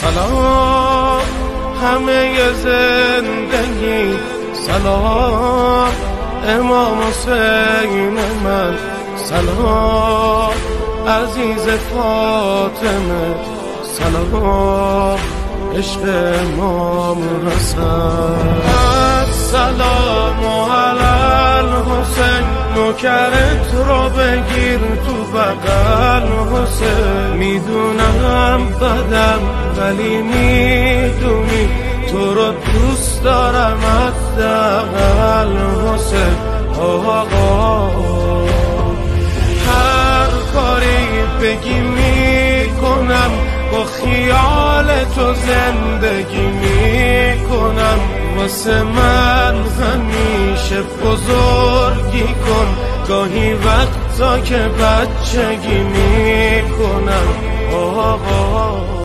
سلام همه زندگی، سلام امام حسین من، سلام عزیز فاطمه، سلام عشق امام حسن. السلام علی الحسین، نوکرت رو بگیر تو بغل حسین. میدونم بدم ولی میدونی تو رو دوست دارم حداقل حسین. آقا هر کاری بگی میکنم، با خیال تو زندگی میکنم. واسه من همیشه بزرگی کن، گاهی وقتا که بچگی میکنم. آقا